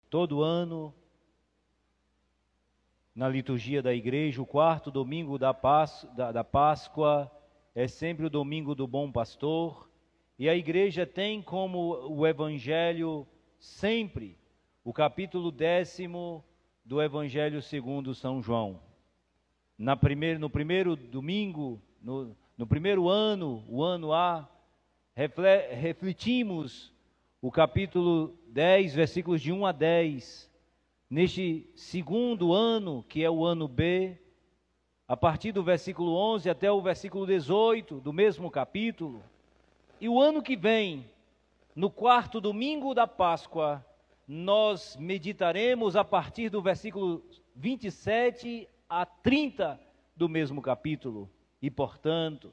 Todo ano, na liturgia da igreja, o quarto domingo da Páscoa é sempre o domingo do Bom Pastor, e a igreja tem como o evangelho sempre o capítulo 10º do Evangelho segundo São João. No primeiro domingo, no primeiro ano, o ano A, refletimos o capítulo 10, versículos de 1 a 10. Neste segundo ano, que é o ano B, a partir do versículo 11 até o versículo 18 do mesmo capítulo. E o ano que vem, no quarto domingo da Páscoa, nós meditaremos a partir do versículo 27 a 30 do mesmo capítulo. E, portanto,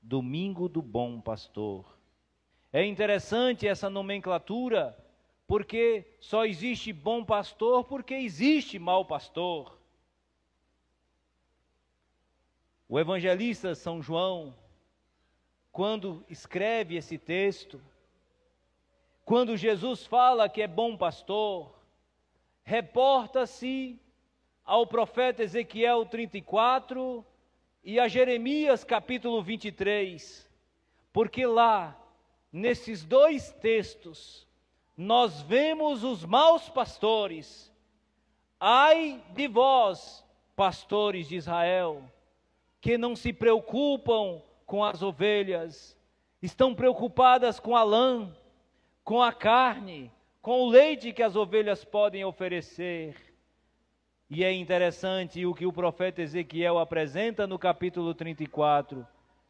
domingo do Bom Pastor. É interessante essa nomenclatura, porque só existe bom pastor porque existe mau pastor. O evangelista São João, quando escreve esse texto, quando Jesus fala que é bom pastor, reporta-se ao profeta Ezequiel 34 e a Jeremias capítulo 23, porque lá, nesses dois textos, nós vemos os maus pastores. Ai de vós, pastores de Israel, que não se preocupam com as ovelhas, estão preocupadas com a lã, com a carne, com o leite que as ovelhas podem oferecer. E é interessante o que o profeta Ezequiel apresenta no capítulo 34.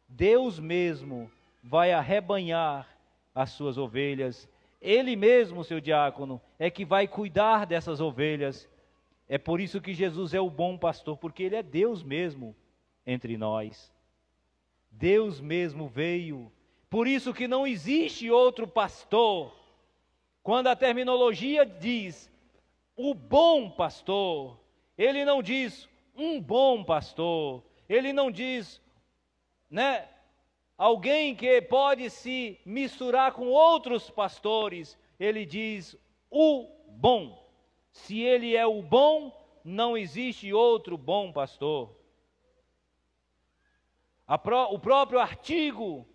Deus mesmo vai arrebanhar as suas ovelhas. Ele mesmo, seu diácono, é que vai cuidar dessas ovelhas. É por isso que Jesus é o bom pastor, porque Ele é Deus mesmo entre nós. Deus mesmo veio. Por isso que não existe outro pastor. Quando a terminologia diz o bom pastor, ele não diz um bom pastor, ele não diz, alguém que pode se misturar com outros pastores, ele diz o bom. Se ele é o bom, não existe outro bom pastor. O próprio artigo,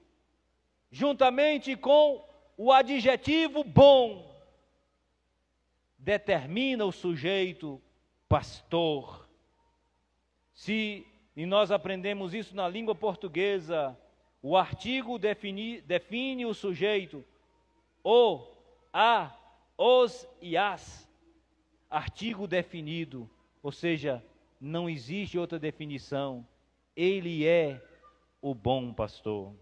juntamente com o adjetivo bom, determina o sujeito pastor. E nós aprendemos isso na língua portuguesa, o artigo define o sujeito, o, a, os e as. Artigo definido, ou seja, não existe outra definição. Ele é o bom pastor.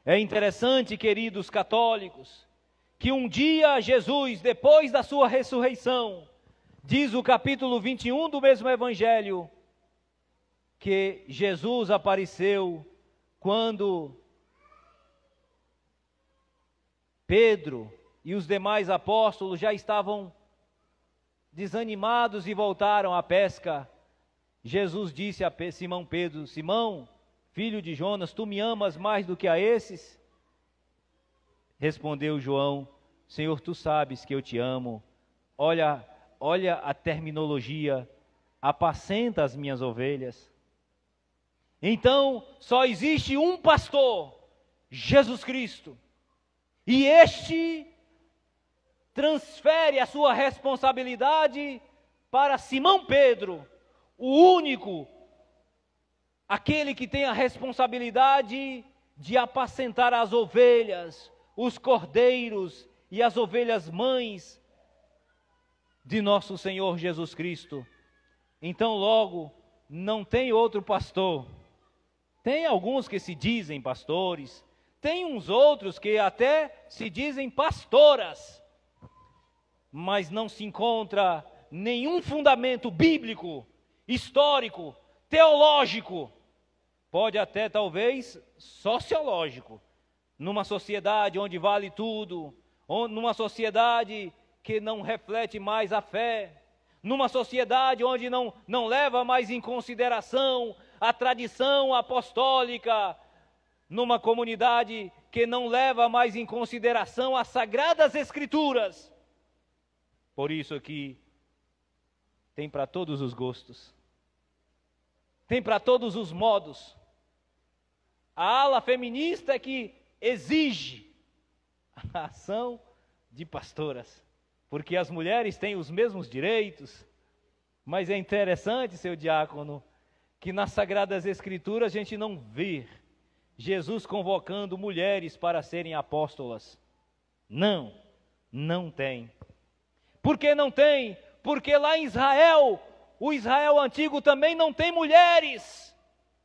É interessante, queridos católicos, que um dia Jesus, depois da sua ressurreição, diz o capítulo 21 do mesmo Evangelho, que Jesus apareceu quando Pedro e os demais apóstolos já estavam desanimados e voltaram à pesca. Jesus disse a Simão Pedro: Simão, filho de Jonas, tu me amas mais do que a esses? Respondeu João: Senhor, tu sabes que eu te amo. Olha a terminologia, apacenta as minhas ovelhas. Então, só existe um pastor, Jesus Cristo. E este transfere a sua responsabilidade para Simão Pedro, o único, aquele que tem a responsabilidade de apacentar as ovelhas, os cordeiros e as ovelhas mães de nosso Senhor Jesus Cristo. Então, logo, não tem outro pastor. Tem alguns que se dizem pastores, tem uns outros que até se dizem pastoras, mas não se encontra nenhum fundamento bíblico, histórico, teológico, pode até talvez sociológico, numa sociedade onde vale tudo, numa sociedade que não reflete mais a fé, numa sociedade onde não leva mais em consideração a tradição apostólica, numa comunidade que não leva mais em consideração as sagradas escrituras. Por isso aqui tem para todos os gostos, tem para todos os modos. A ala feminista é que exige a ação de pastoras, porque as mulheres têm os mesmos direitos. Mas é interessante, seu diácono, que nas Sagradas Escrituras a gente não vê Jesus convocando mulheres para serem apóstolas. Não, não tem. Por que não tem? Porque lá em Israel, o Israel antigo também não tem mulheres.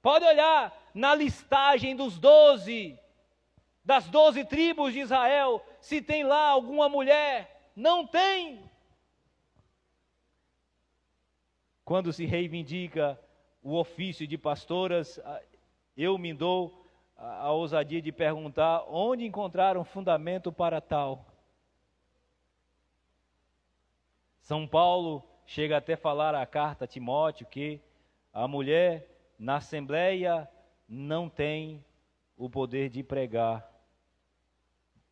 Pode olhar na listagem das 12 tribos de Israel, se tem lá alguma mulher. Não tem. Quando se reivindica o ofício de pastoras, eu me dou a ousadia de perguntar onde encontraram fundamento para tal. São Paulo chega até falar a carta a Timóteo que a mulher na assembleia não tem o poder de pregar.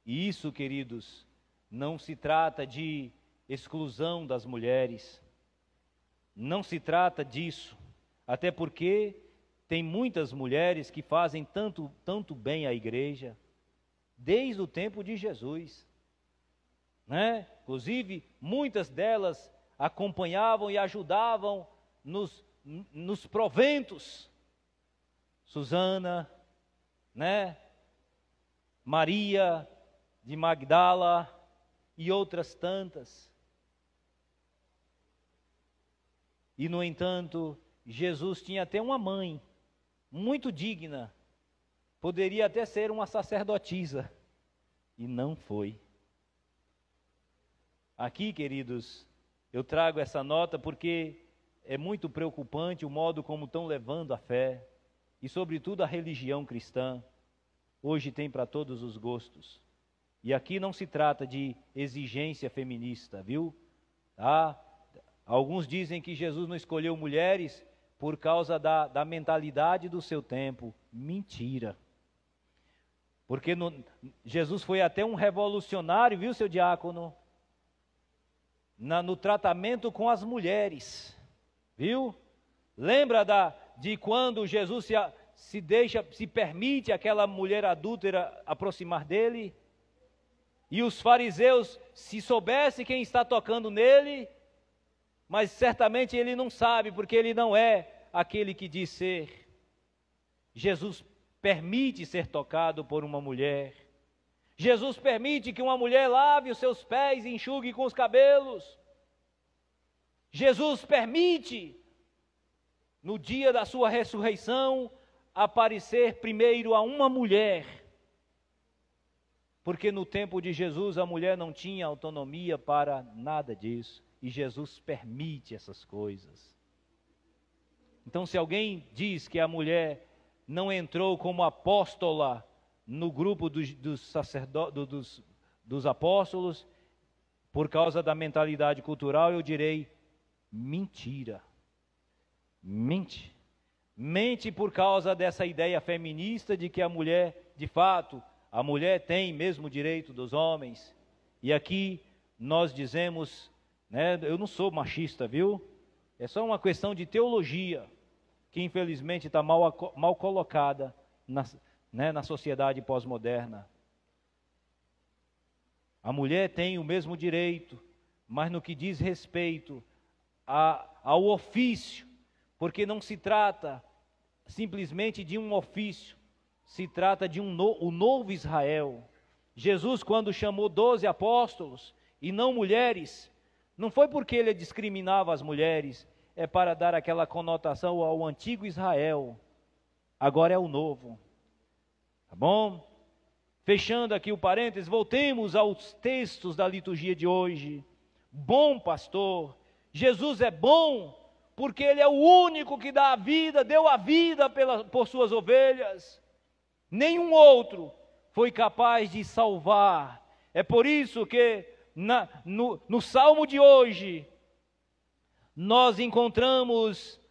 E isso, queridos, não se trata de exclusão das mulheres. Não se trata disso, até porque tem muitas mulheres que fazem tanto bem à igreja, desde o tempo de Jesus, né? Inclusive, muitas delas acompanhavam e ajudavam nos proventos. Susana, né? Maria de Magdala e outras tantas. E, no entanto, Jesus tinha até uma mãe, muito digna, poderia até ser uma sacerdotisa, e não foi. Aqui, queridos, eu trago essa nota porque é muito preocupante o modo como estão levando a fé, e sobretudo a religião cristã. Hoje tem para todos os gostos. E aqui não se trata de exigência feminista, viu? Tá? Alguns dizem que Jesus não escolheu mulheres por causa da mentalidade do seu tempo. Mentira. Porque Jesus foi até um revolucionário, viu, seu diácono? No tratamento com as mulheres. Viu? Lembra de quando Jesus se permite aquela mulher adúltera aproximar dele? E os fariseus, se soubessem quem está tocando nele, mas certamente ele não sabe, porque ele não é aquele que diz ser. Jesus permite ser tocado por uma mulher. Jesus permite que uma mulher lave os seus pés e enxugue com os cabelos. Jesus permite, no dia da sua ressurreição, aparecer primeiro a uma mulher. Porque no tempo de Jesus a mulher não tinha autonomia para nada disso. E Jesus permite essas coisas. Então, se alguém diz que a mulher não entrou como apóstola no grupo dos apóstolos, por causa da mentalidade cultural, eu direi, mentira. Mente. Mente por causa dessa ideia feminista de que a mulher, de fato, a mulher tem mesmo direito dos homens. E aqui nós dizemos, né, eu não sou machista, viu? É só uma questão de teologia, que infelizmente está mal colocada na sociedade pós-moderna. A mulher tem o mesmo direito, mas no que diz respeito ao ofício, porque não se trata simplesmente de um ofício, se trata de o novo Israel. Jesus, quando chamou 12 apóstolos e não mulheres, não foi porque ele discriminava as mulheres, é para dar aquela conotação ao antigo Israel. Agora é o novo. Tá bom? Fechando aqui o parênteses, voltemos aos textos da liturgia de hoje. Bom pastor, Jesus é bom, porque ele é o único que dá a vida, deu a vida por suas ovelhas. Nenhum outro foi capaz de salvar. É por isso que no Salmo de hoje, nós encontramos,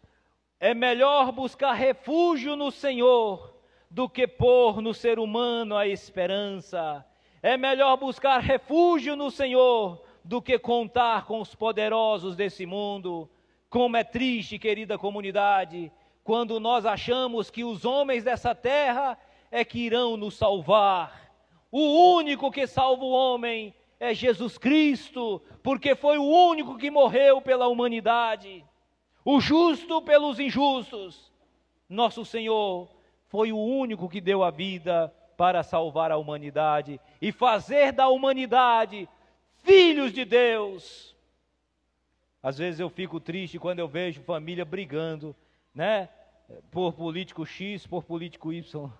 é melhor buscar refúgio no Senhor, do que pôr no ser humano a esperança. É melhor buscar refúgio no Senhor, do que contar com os poderosos desse mundo. Como é triste, querida comunidade, quando nós achamos que os homens dessa terra é que irão nos salvar. O único que salva o homem é Jesus Cristo, porque foi o único que morreu pela humanidade. O justo pelos injustos. Nosso Senhor foi o único que deu a vida para salvar a humanidade e fazer da humanidade filhos de Deus. Às vezes eu fico triste quando eu vejo família brigando, né? Por político X, por político Y.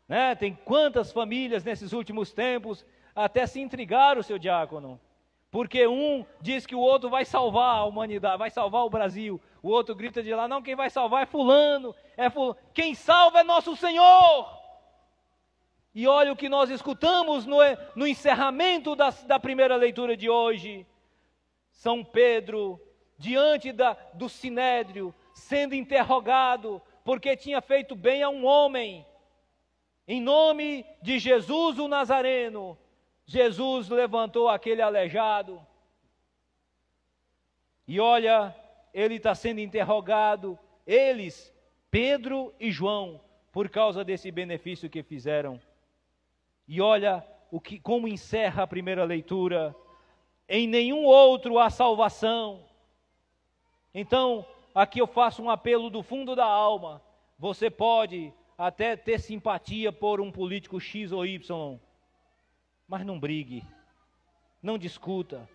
Né? Tem quantas famílias nesses últimos tempos até se intrigaram, seu diácono. Porque um diz que o outro vai salvar a humanidade, vai salvar o Brasil. O outro grita de lá, não, quem vai salvar é fulano, é fulano. Quem salva é nosso Senhor. E olha o que nós escutamos no encerramento da primeira leitura de hoje. São Pedro, diante do sinédrio, sendo interrogado, porque tinha feito bem a um homem. Em nome de Jesus o Nazareno, Jesus levantou aquele aleijado. E olha, ele está sendo interrogado, eles, Pedro e João, por causa desse benefício que fizeram. E olha como encerra a primeira leitura. Em nenhum outro há salvação. Então, aqui eu faço um apelo do fundo da alma. Você pode até ter simpatia por um político X ou Y, mas não brigue, não discuta,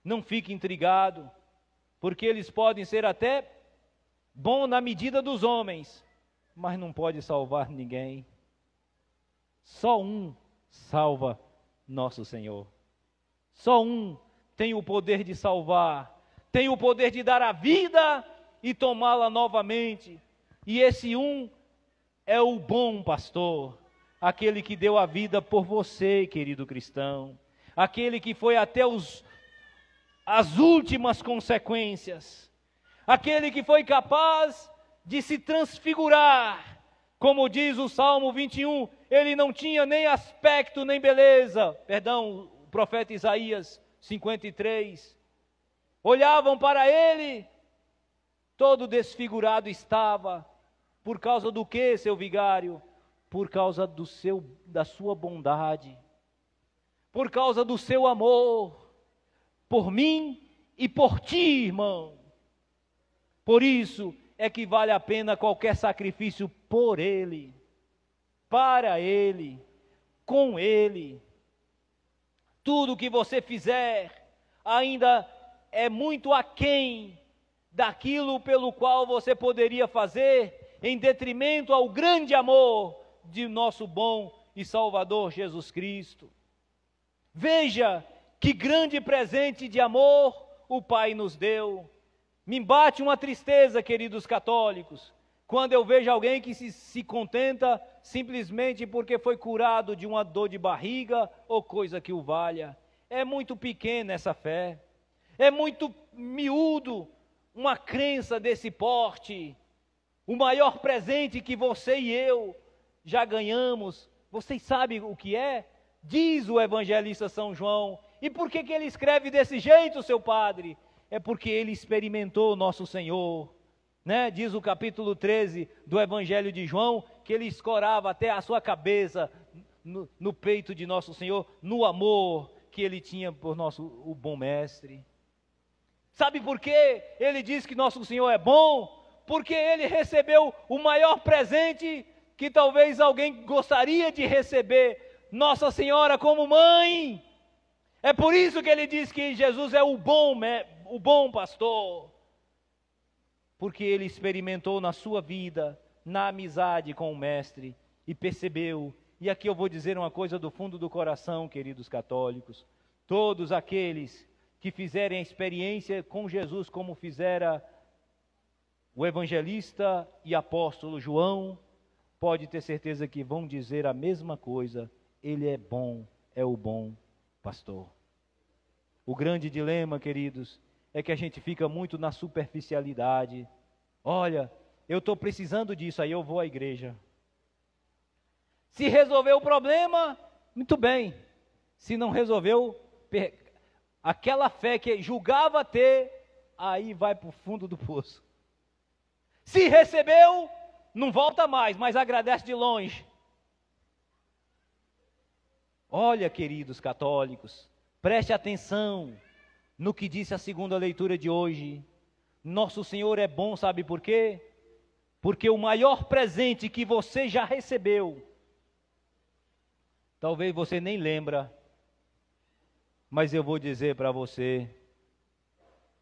não fique intrigado, porque eles podem ser até bons na medida dos homens, mas não pode salvar ninguém. Só um salva, nosso Senhor. Só um tem o poder de salvar, tem o poder de dar a vida e tomá-la novamente. E esse um é o bom pastor, aquele que deu a vida por você, querido cristão, aquele que foi até as últimas consequências, aquele que foi capaz de se transfigurar, como diz o Salmo 21, ele não tinha nem aspecto nem beleza, perdão, o profeta Isaías 53, olhavam para ele, todo desfigurado estava, por causa do que, seu vigário? Por causa da sua bondade, por causa do seu amor, por mim e por ti, irmão. Por isso é que vale a pena qualquer sacrifício por ele, para ele, com ele. Tudo que você fizer ainda é muito aquém daquilo pelo qual você poderia fazer em detrimento ao grande amor de nosso bom e Salvador Jesus Cristo. Veja que grande presente de amor o Pai nos deu. Me bate uma tristeza, queridos católicos, quando eu vejo alguém que se contenta simplesmente porque foi curado de uma dor de barriga ou coisa que o valha. É muito pequena essa fé, é muito miúdo uma crença desse porte. O maior presente que você e eu já ganhamos, vocês sabem o que é? Diz o evangelista São João. E por que ele escreve desse jeito, seu padre? É porque ele experimentou nosso Senhor, né? Diz o capítulo 13 do Evangelho de João, que ele escorava até a sua cabeça no peito de nosso Senhor, no amor que ele tinha por o bom mestre. Sabe por que ele diz que nosso Senhor é bom? Porque ele recebeu o maior presente que talvez alguém gostaria de receber, Nossa Senhora como mãe. É por isso que ele diz que Jesus é o bom pastor, porque ele experimentou na sua vida, na amizade com o mestre, e percebeu, e aqui eu vou dizer uma coisa do fundo do coração, queridos católicos, todos aqueles que fizerem a experiência com Jesus como fizera o evangelista e apóstolo João, pode ter certeza que vão dizer a mesma coisa, ele é bom, é o bom pastor. O grande dilema, queridos, é que a gente fica muito na superficialidade. Olha, eu estou precisando disso, aí eu vou à igreja. Se resolveu o problema, muito bem. Se não resolveu, aquela fé que julgava ter, aí vai para o fundo do poço. Se recebeu, não volta mais, mas agradece de longe. Olha, queridos católicos, preste atenção no que disse a segunda leitura de hoje. Nosso Senhor é bom, sabe por quê? Porque o maior presente que você já recebeu, talvez você nem lembra, mas eu vou dizer para você,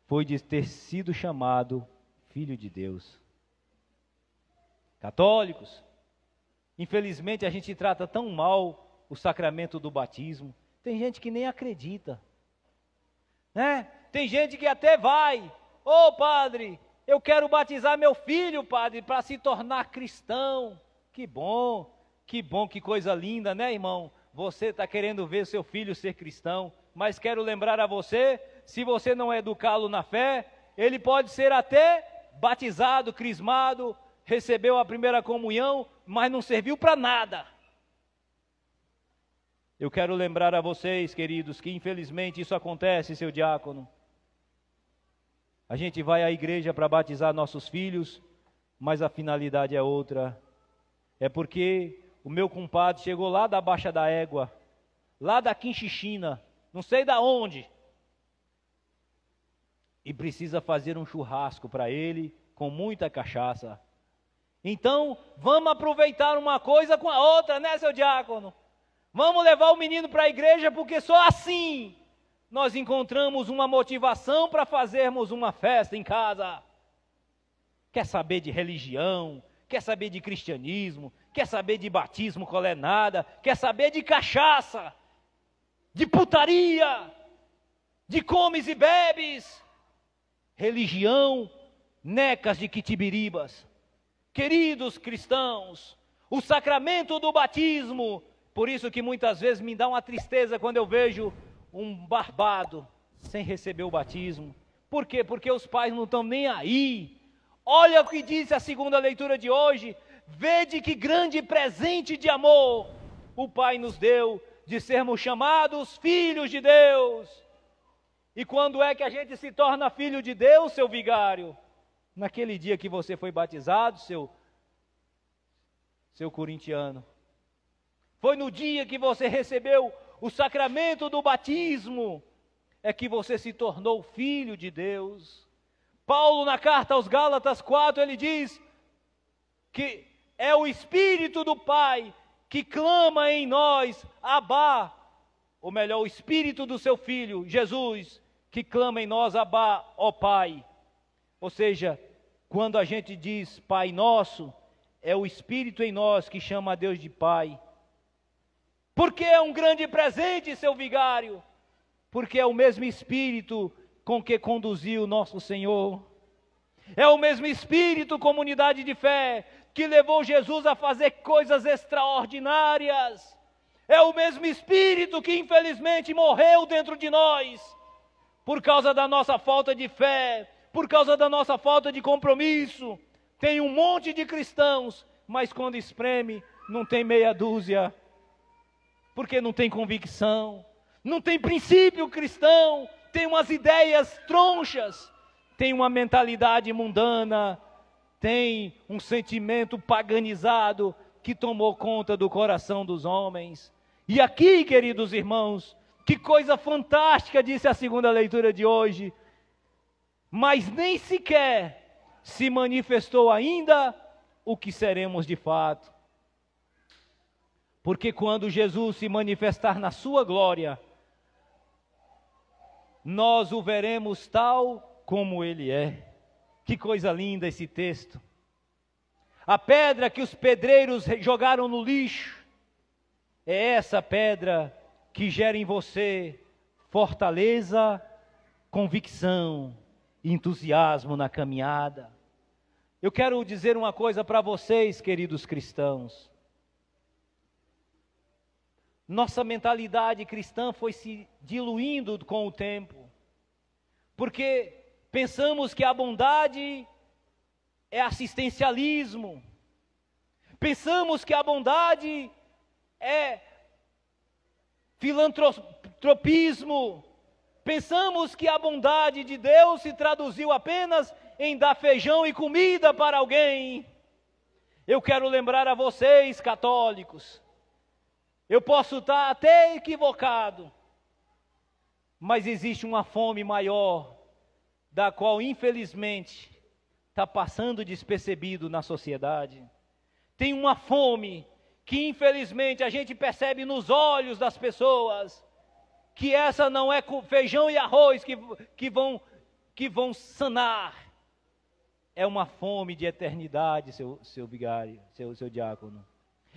foi de ter sido chamado Filho de Deus. Católicos, infelizmente a gente trata tão mal o sacramento do batismo. Tem gente que nem acredita, né? Tem gente que até vai, ô padre, eu quero batizar meu filho, padre, para se tornar cristão. Que bom, que coisa linda, né, irmão? Você está querendo ver seu filho ser cristão, mas quero lembrar a você, se você não educá-lo na fé, ele pode ser até batizado, crismado, recebeu a primeira comunhão, mas não serviu para nada. Eu quero lembrar a vocês, queridos, que infelizmente isso acontece, seu diácono. A gente vai à igreja para batizar nossos filhos, mas a finalidade é outra. É porque o meu compadre chegou lá da Baixa da Égua, lá da Quinchixina, não sei da onde, e precisa fazer um churrasco para ele, com muita cachaça. Então, vamos aproveitar uma coisa com a outra, né, seu diácono? Vamos levar o menino para a igreja, porque só assim nós encontramos uma motivação para fazermos uma festa em casa. Quer saber de religião, quer saber de cristianismo, quer saber de batismo colenada, quer saber de cachaça, de putaria, de comes e bebes, religião, necas de quitibiribas. Queridos cristãos, o sacramento do batismo, por isso que muitas vezes me dá uma tristeza quando eu vejo um barbado sem receber o batismo. Por quê? Porque os pais não estão nem aí. Olha o que diz a segunda leitura de hoje. Vede que grande presente de amor o Pai nos deu, de sermos chamados filhos de Deus. E quando é que a gente se torna filho de Deus, seu vigário? Naquele dia que você foi batizado, seu corintiano. Foi no dia que você recebeu o sacramento do batismo, é que você se tornou filho de Deus. Paulo, na carta aos Gálatas 4, ele diz que é o Espírito do Pai que clama em nós, Abá, ou melhor, o Espírito do seu Filho, Jesus, que clama em nós, Abá, ó Pai. Ou seja, quando a gente diz Pai Nosso, é o Espírito em nós que chama a Deus de Pai. Porque é um grande presente, seu vigário, porque é o mesmo Espírito com que conduziu nosso Senhor. É o mesmo Espírito, comunidade de fé, que levou Jesus a fazer coisas extraordinárias. É o mesmo Espírito que infelizmente morreu dentro de nós, por causa da nossa falta de fé, por causa da nossa falta de compromisso. Tem um monte de cristãos, mas quando espreme, não tem meia dúzia, porque não tem convicção, não tem princípio cristão, tem umas ideias tronchas, tem uma mentalidade mundana, tem um sentimento paganizado que tomou conta do coração dos homens. E aqui, queridos irmãos, que coisa fantástica, disse a segunda leitura de hoje, mas nem sequer se manifestou ainda o que seremos de fato. Porque quando Jesus se manifestar na sua glória, nós o veremos tal como ele é. Que coisa linda esse texto. A pedra que os pedreiros jogaram no lixo, é essa pedra que gera em você fortaleza, convicção, entusiasmo na caminhada. Eu quero dizer uma coisa para vocês, queridos cristãos. Nossa mentalidade cristã foi se diluindo com o tempo, porque pensamos que a bondade é assistencialismo, pensamos que a bondade é filantropismo, Pensamos que a bondade de Deus se traduziu apenas em dar feijão e comida para alguém. Eu quero lembrar a vocês, católicos, eu posso estar até equivocado, mas existe uma fome maior, da qual infelizmente está passando despercebido na sociedade. Tem uma fome que infelizmente a gente percebe nos olhos das pessoas, que essa não é feijão e arroz que vão sanar. É uma fome de eternidade, seu vigário, seu diácono.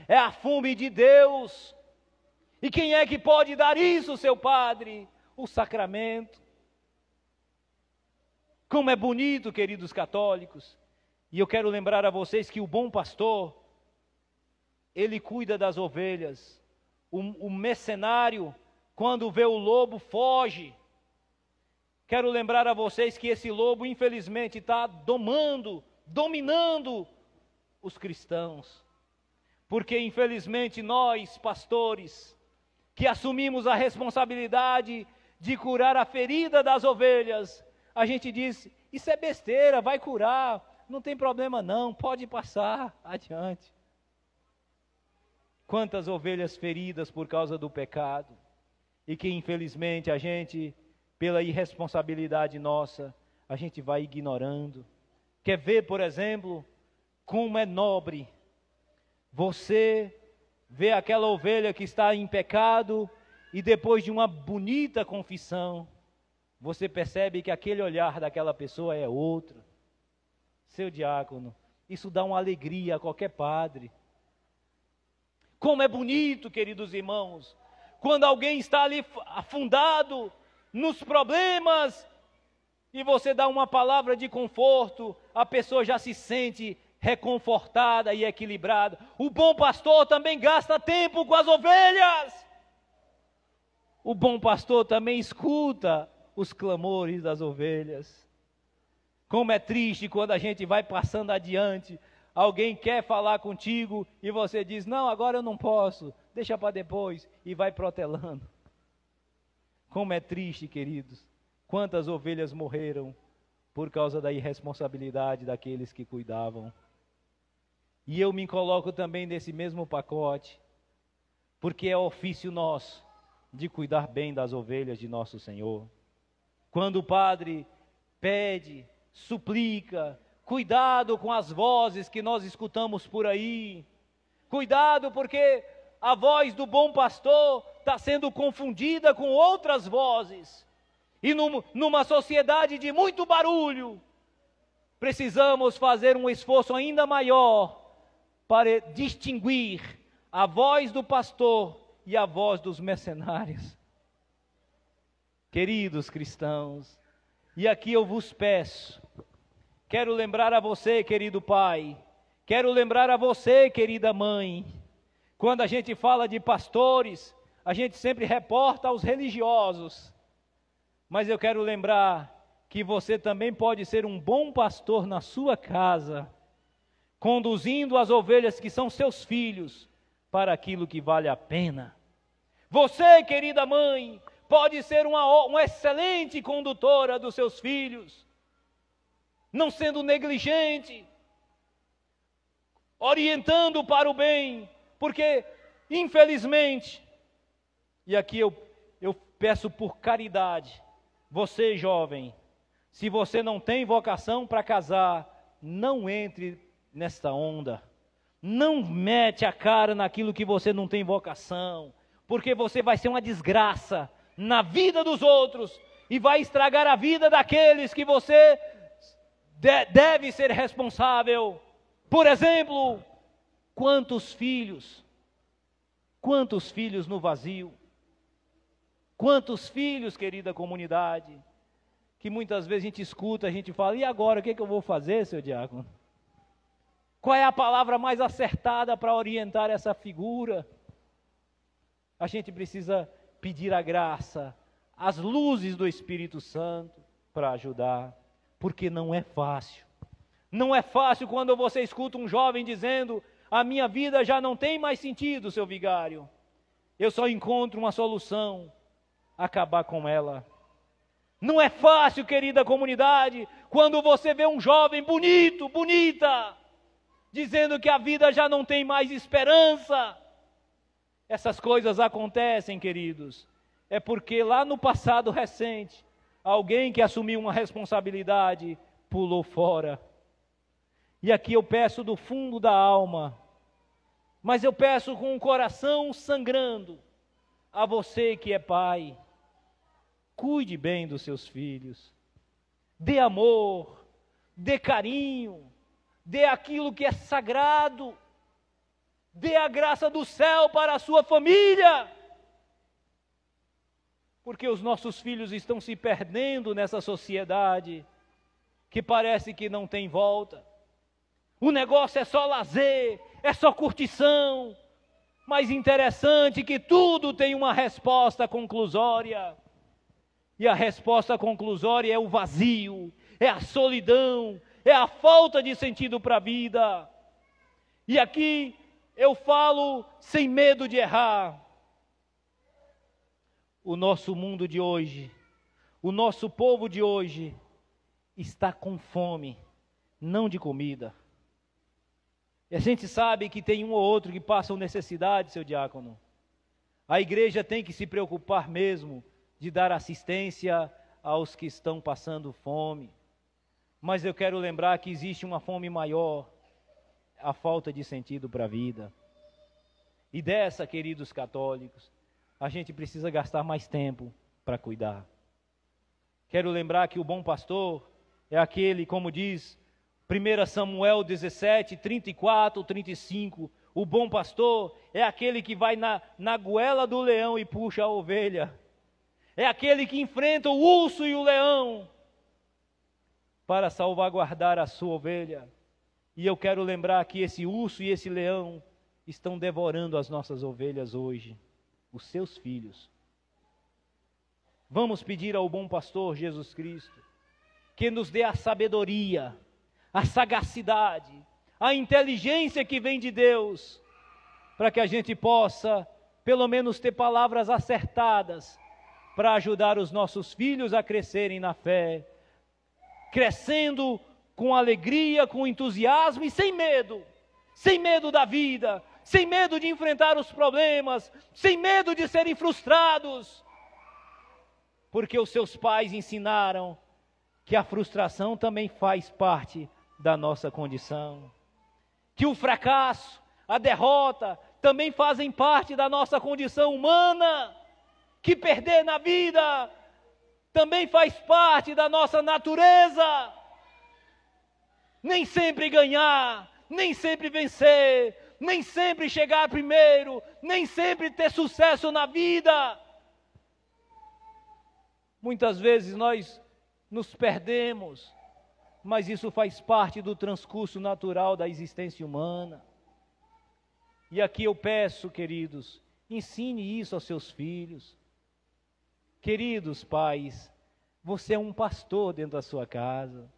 É a fome de Deus. E quem é que pode dar isso, seu padre? O sacramento. Como é bonito, queridos católicos. E eu quero lembrar a vocês que o bom pastor, ele cuida das ovelhas. O mercenário, quando vê o lobo, foge. Quero lembrar a vocês que esse lobo, infelizmente, está dominando os cristãos. Porque, infelizmente, nós, pastores, que assumimos a responsabilidade de curar a ferida das ovelhas, a gente diz, isso é besteira, vai curar, não tem problema não, pode passar adiante. Quantas ovelhas feridas por causa do pecado, e que, infelizmente, a gente, pela irresponsabilidade nossa, a gente vai ignorando. Quer ver, por exemplo, como é nobre você ver aquela ovelha que está em pecado e depois de uma bonita confissão, você percebe que aquele olhar daquela pessoa é outro. Seu diácono, isso dá uma alegria a qualquer padre. Como é bonito, queridos irmãos, quando alguém está ali afundado nos problemas, e você dá uma palavra de conforto, a pessoa já se sente reconfortada e equilibrada. O bom pastor também gasta tempo com as ovelhas. O bom pastor também escuta os clamores das ovelhas. Como é triste quando a gente vai passando adiante, alguém quer falar contigo e você diz, não, agora eu não posso, deixa para depois, e vai protelando. Como é triste, queridos, quantas ovelhas morreram por causa da irresponsabilidade daqueles que cuidavam. E eu me coloco também nesse mesmo pacote, porque é ofício nosso de cuidar bem das ovelhas de nosso Senhor. Quando o padre pede, suplica, cuidado com as vozes que nós escutamos por aí, cuidado porque a voz do bom pastor está sendo confundida com outras vozes. E numa sociedade de muito barulho, precisamos fazer um esforço ainda maior para distinguir a voz do pastor e a voz dos mercenários. Queridos cristãos, e aqui eu vos peço, quero lembrar a você, querido pai, quero lembrar a você, querida mãe, quando a gente fala de pastores, a gente sempre reporta aos religiosos, mas eu quero lembrar que você também pode ser um bom pastor na sua casa, conduzindo as ovelhas que são seus filhos para aquilo que vale a pena. Você, querida mãe, pode ser uma excelente condutora dos seus filhos, não sendo negligente, orientando para o bem, porque, infelizmente, e aqui eu peço por caridade, você jovem, se você não tem vocação para casar, não entre nesta onda, não mete a cara naquilo que você não tem vocação, porque você vai ser uma desgraça na vida dos outros e vai estragar a vida daqueles que você deve ser responsável. Por exemplo, quantos filhos no vazio, quantos filhos, querida comunidade, que muitas vezes a gente escuta, a gente fala, e agora, o que eu vou fazer, seu diácono? Qual é a palavra mais acertada para orientar essa figura? A gente precisa pedir a graça, as luzes do Espírito Santo para ajudar, porque não é fácil. Não é fácil quando você escuta um jovem dizendo, a minha vida já não tem mais sentido, seu vigário. Eu só encontro uma solução, acabar com ela. Não é fácil, querida comunidade, quando você vê um jovem bonito, bonita, dizendo que a vida já não tem mais esperança. Essas coisas acontecem, queridos, é porque lá no passado recente, alguém que assumiu uma responsabilidade pulou fora. E aqui eu peço do fundo da alma, mas eu peço com o coração sangrando, a você que é pai, cuide bem dos seus filhos, dê amor, dê carinho, dê aquilo que é sagrado, dê a graça do céu para a sua família, porque os nossos filhos estão se perdendo nessa sociedade que parece que não tem volta. O negócio é só lazer, é só curtição, mas interessante que tudo tem uma resposta conclusória. E a resposta conclusória é o vazio, é a solidão, é a falta de sentido para a vida. E aqui eu falo sem medo de errar. O nosso mundo de hoje, o nosso povo de hoje, está com fome, não de comida. E a gente sabe que tem um ou outro que passam necessidade, seu diácono. A igreja tem que se preocupar mesmo de dar assistência aos que estão passando fome. Mas eu quero lembrar que existe uma fome maior, a falta de sentido para a vida. E dessa, queridos católicos, a gente precisa gastar mais tempo para cuidar. Quero lembrar que o bom pastor é aquele, como diz 1 Samuel 17, 34, 35, o bom pastor é aquele que vai na goela do leão e puxa a ovelha. É aquele que enfrenta o urso e o leão para salvaguardar a sua ovelha. E eu quero lembrar que esse urso e esse leão estão devorando as nossas ovelhas hoje, os seus filhos. Vamos pedir ao bom pastor Jesus Cristo que nos dê a sabedoria, a sagacidade, a inteligência que vem de Deus, para que a gente possa, pelo menos, ter palavras acertadas para ajudar os nossos filhos a crescerem na fé, crescendo com alegria, com entusiasmo e sem medo da vida, sem medo de enfrentar os problemas, sem medo de serem frustrados, porque os seus pais ensinaram que a frustração também faz parte da nossa condição, que o fracasso, a derrota também fazem parte da nossa condição humana, que perder na vida também faz parte da nossa natureza. Nem sempre ganhar, nem sempre vencer, nem sempre chegar primeiro, nem sempre ter sucesso na vida. Muitas vezes nós nos perdemos, mas isso faz parte do transcurso natural da existência humana. E aqui eu peço, queridos, ensine isso aos seus filhos. Queridos pais, você é um pastor dentro da sua casa.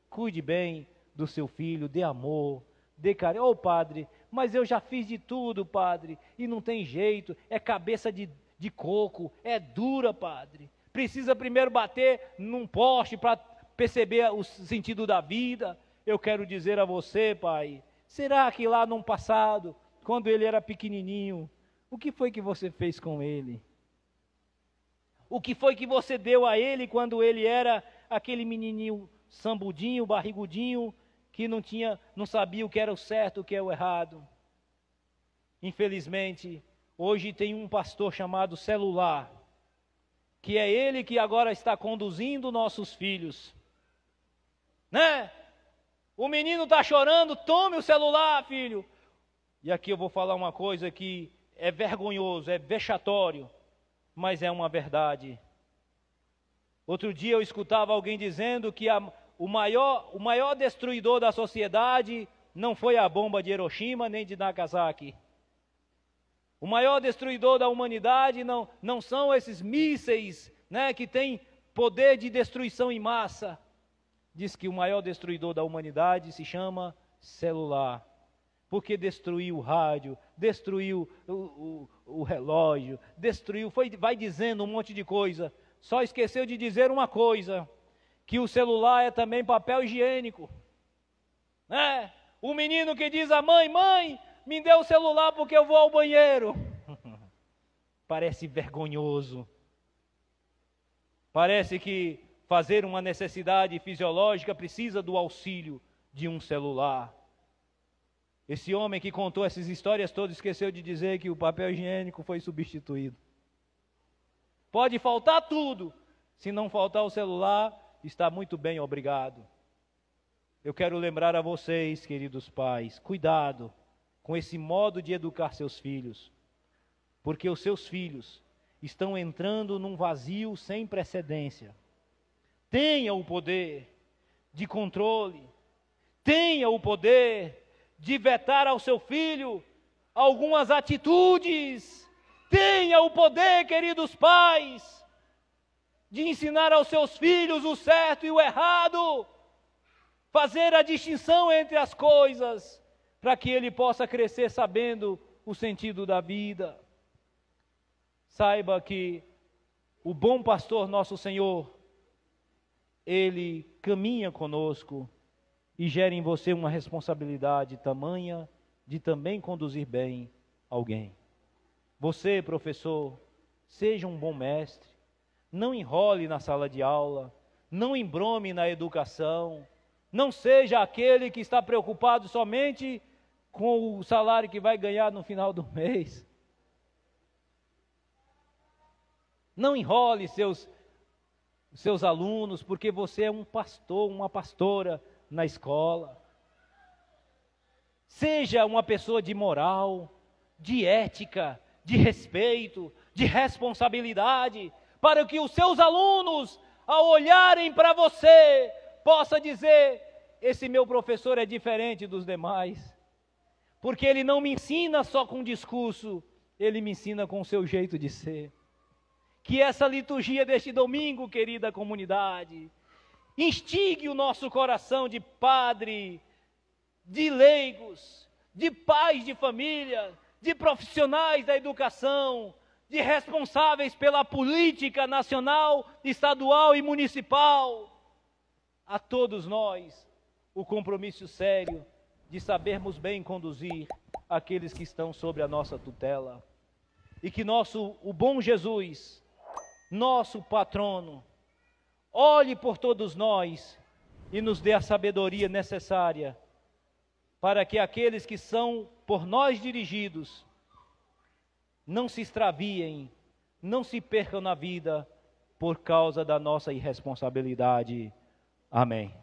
Cuide bem do seu filho, dê amor, dê carinho. Ô padre, mas eu já fiz de tudo, padre, e não tem jeito, é cabeça de coco, é dura, padre. Precisa primeiro bater num poste para perceber o sentido da vida. Eu quero dizer a você, pai, será que lá no passado, quando ele era pequenininho, o que foi que você fez com ele? O que foi que você deu a ele quando ele era aquele menininho sambudinho, barrigudinho, que não sabia o que era o certo, o que é o errado? Infelizmente, hoje tem um pastor chamado celular, que é ele que agora está conduzindo nossos filhos, né? O menino está chorando, tome o celular, filho. E aqui eu vou falar uma coisa que é vergonhoso, é vexatório, mas é uma verdade. Outro dia eu escutava alguém dizendo que o maior destruidor da sociedade não foi a bomba de Hiroshima nem de Nagasaki. O maior destruidor da humanidade não são esses mísseis, né, que têm poder de destruição em massa. Diz que o maior destruidor da humanidade se chama celular, porque destruiu o rádio, destruiu o relógio, vai dizendo um monte de coisa, só esqueceu de dizer uma coisa, que o celular é também papel higiênico. O menino que diz a mãe, mãe, me dê o celular porque eu vou ao banheiro. Parece vergonhoso. Parece que fazer uma necessidade fisiológica precisa do auxílio de um celular. Esse homem que contou essas histórias todas esqueceu de dizer que o papel higiênico foi substituído. Pode faltar tudo, se não faltar o celular, está muito bem, obrigado. Eu quero lembrar a vocês, queridos pais, cuidado com esse modo de educar seus filhos, porque os seus filhos estão entrando num vazio sem precedência. Tenha o poder de controle, tenha o poder de vetar ao seu filho algumas atitudes, tenha o poder, queridos pais, de ensinar aos seus filhos o certo e o errado, fazer a distinção entre as coisas, para que ele possa crescer sabendo o sentido da vida. Saiba que o bom pastor, nosso Senhor, ele caminha conosco e gera em você uma responsabilidade tamanha de também conduzir bem alguém. Você, professor, seja um bom mestre, não enrole na sala de aula, não embrome na educação, não seja aquele que está preocupado somente com o salário que vai ganhar no final do mês. Não enrole seus alunos, porque você é um pastor, uma pastora na escola. Seja uma pessoa de moral, de ética, de respeito, de responsabilidade, para que os seus alunos, ao olharem para você, possam dizer: esse meu professor é diferente dos demais, porque ele não me ensina só com discurso, ele me ensina com o seu jeito de ser. Que essa liturgia deste domingo, querida comunidade, instigue o nosso coração de padre, de leigos, de pais de família, de profissionais da educação, de responsáveis pela política nacional, estadual e municipal, a todos nós, o compromisso sério de sabermos bem conduzir aqueles que estão sob a nossa tutela. E que o bom Jesus, nosso patrono, olhe por todos nós e nos dê a sabedoria necessária para que aqueles que são por nós dirigidos não se extraviem, não se percam na vida por causa da nossa irresponsabilidade. Amém.